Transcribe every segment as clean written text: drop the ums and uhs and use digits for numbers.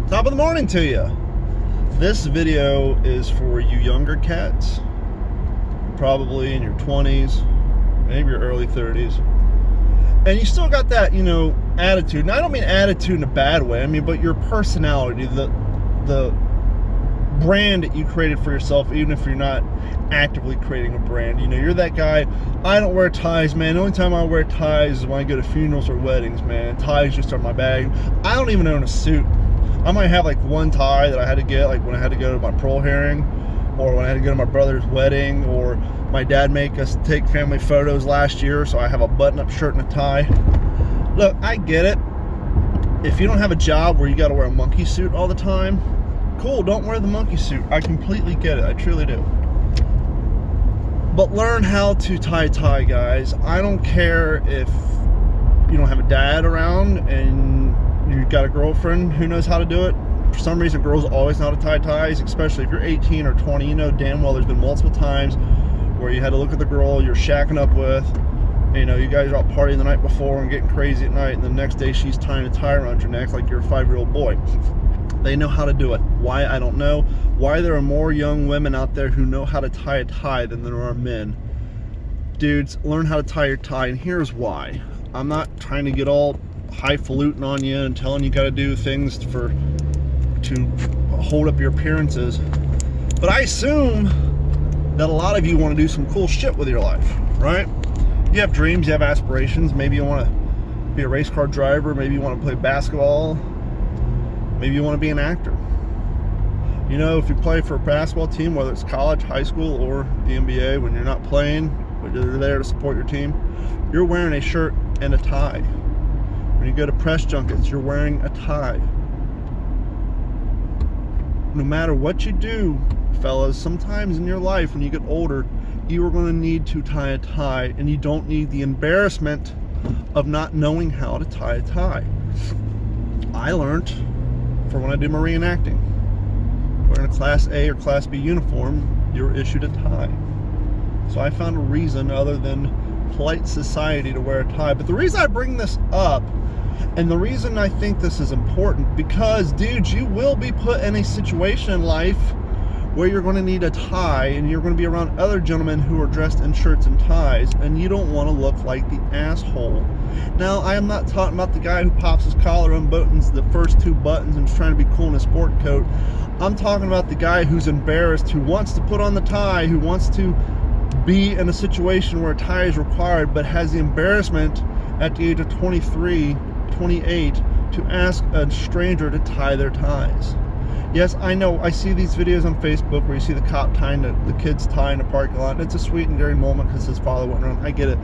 Top of the morning to you. This video is for you younger cats, probably in your 20s, maybe your early 30s, and you still got that, attitude. And I don't mean attitude in a bad way. I mean, but your personality, the brand that you created for yourself, even if you're not actively creating a brand. You're that guy. I don't wear ties, man. The only time I wear ties is when I go to funerals or weddings, man. Ties just are my bag. I don't even own a suit. I might have like one tie that I had to get, like when I had to go to my parole hearing, or when I had to go to my brother's wedding, or my dad make us take family photos last year, so I have a button-up shirt and a tie. Look, I get it. If you don't have a job where you got to wear a monkey suit all the time, cool, don't wear the monkey suit. I completely get it. I truly do. But learn how to tie a tie, guys. I don't care if you don't have a dad around and you've got a girlfriend who knows how to do it. For some reason, girls always know how to tie ties, especially if you're 18 or 20. You know damn well there's been multiple times where you had to look at the girl you're shacking up with. You guys are out partying the night before and getting crazy at night, and the next day she's tying a tie around your neck like you're a 5-year-old boy. They know how to do it. Why? I don't know. Why there are more young women out there who know how to tie a tie than there are men. Dudes, learn how to tie your tie, and here's why. I'm not trying to get all highfalutin on you and telling you got to do things to hold up your appearances, but I assume that a lot of you want to do some cool shit with your life, right? You have dreams, you have aspirations. Maybe you want to be a race car driver, maybe you want to play basketball, maybe you want to be an actor. If you play for a basketball team, whether it's college, high school, or the NBA, when you're not playing but you're there to support your team, you're wearing a shirt and a tie. When you go to press junkets, you're wearing a tie. No matter what you do, fellas, sometimes in your life when you get older, you are going to need to tie a tie, and you don't need the embarrassment of not knowing how to tie a tie. I learned for when I do my reenacting. Wearing a Class A or Class B uniform, you're issued a tie. So I found a reason other than polite society to wear a tie. But the reason I bring this up, and the reason I think this is important, because, dudes, you will be put in a situation in life where you're going to need a tie, and you're going to be around other gentlemen who are dressed in shirts and ties, and you don't want to look like the asshole. Now, I am not talking about the guy who pops his collar, unbuttons the first 2 buttons, and is trying to be cool in a sport coat. I'm talking about the guy who's embarrassed, who wants to put on the tie, who wants to be in a situation where a tie is required, but has the embarrassment at the age of 23, 28 to ask a stranger to tie their ties. Yes, I know, I see these videos on Facebook where you see the cop tying the kid's tie in a parking lot, and it's a sweet and endearing moment because his father went around. I get it.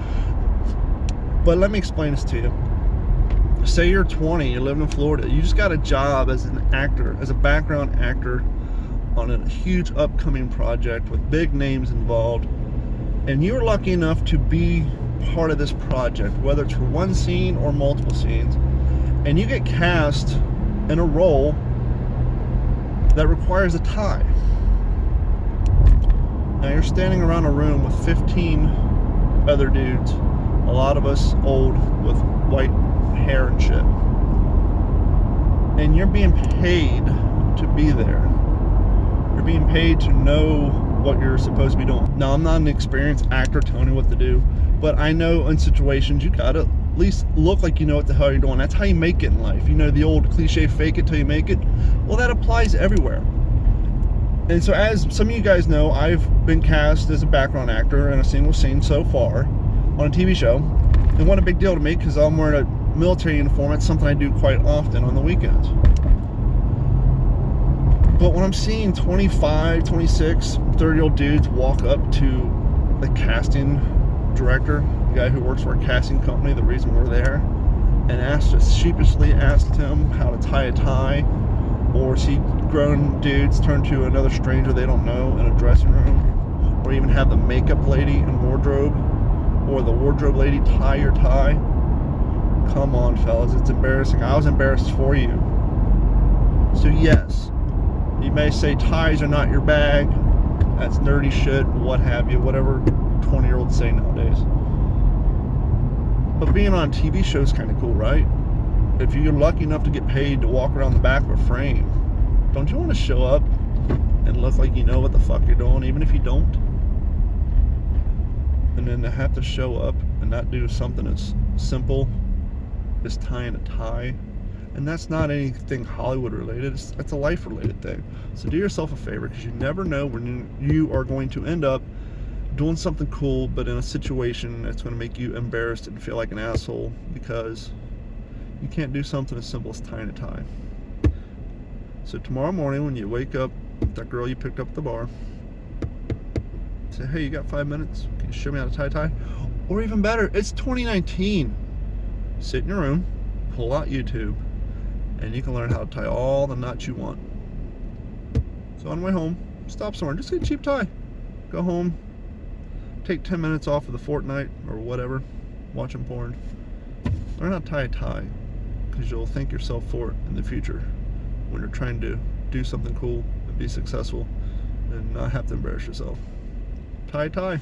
But let me explain this to you. Say you're 20, you live in Florida, you just got a job as an actor, as a background actor on a huge upcoming project with big names involved, and you're lucky enough to be part of this project, whether it's for one scene or multiple scenes, and you get cast in a role that requires a tie. Now you're standing around a room with 15 other dudes, a lot of us old with white hair and shit, and you're being paid to be there. You're being paid to know what you're supposed to be doing. Now, I'm not an experienced actor telling you what to do, but I know in situations you gotta at least look like you know what the hell you're doing. That's how you make it in life. The old cliche, fake it till you make it. Well, that applies everywhere. And so, as some of you guys know, I've been cast as a background actor in a single scene so far on a TV show. It wasn't a big deal to me because I'm wearing a military uniform. It's something I do quite often on the weekends. But when I'm seeing 25, 26, 30-year-old dudes walk up to the casting director, the guy who works for a casting company, the reason we're there, and sheepishly asked him how to tie a tie, or see grown dudes turn to another stranger they don't know in a dressing room, or even have the makeup lady in wardrobe, or the wardrobe lady tie your tie. Come on, fellas, it's embarrassing. I was embarrassed for you. So yes, you may say ties are not your bag, that's nerdy shit, what have you, whatever 20-year-olds say nowadays. But being on TV show is kind of cool, right? if you're lucky enough to get paid to walk around the back of a frame, don't you want to show up and look like you know what the fuck you're doing, even if you don't? And then to have to show up and not do something as simple as tying a tie, and that's not anything Hollywood related, it's a life related thing. So do yourself a favor, because you never know when you are going to end up doing something cool, but in a situation that's going to make you embarrassed and feel like an asshole because you can't do something as simple as tying a tie. So tomorrow morning when you wake up with that girl you picked up at the bar, say, hey, you got 5 minutes? Can you show me how to tie a tie? Or even better, it's 2019. Sit in your room, pull out YouTube, and you can learn how to tie all the knots you want. So on the way home, stop somewhere, just get a cheap tie. Go home, take 10 minutes off of the Fortnite or whatever, watching porn. Learn how to tie a tie, because you'll thank yourself for it in the future when you're trying to do something cool and be successful and not have to embarrass yourself. Tie a tie.